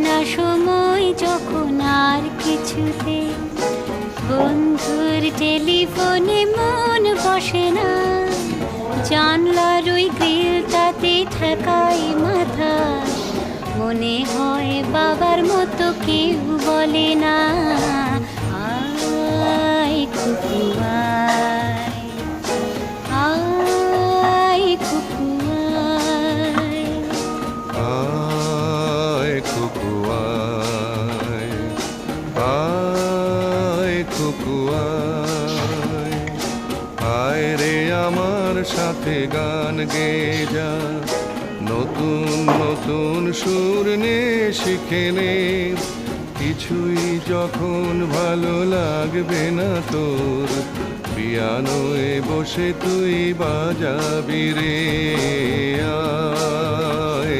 না সময় যখন আর কিছুতে বন্ধুর টেলিফোনে মন বসে না, জানলার ওই গ্রিলটাতে ঠেকাই মাথা, মনে হয় বাবার মতো কেউ বলে না, আয় কুকু আয়, আয় কুকু আয়। আয় কুকু আয়, আয় কুকু আয়, আয় রে আমার সাথে গান গেয়ে যা, নতুন নতুন সুর নে শিখে নে, কিছুই যখন ভালো লাগবে না তোর, পিয়ানোয় বসে তুই বাজাবি রে, আয়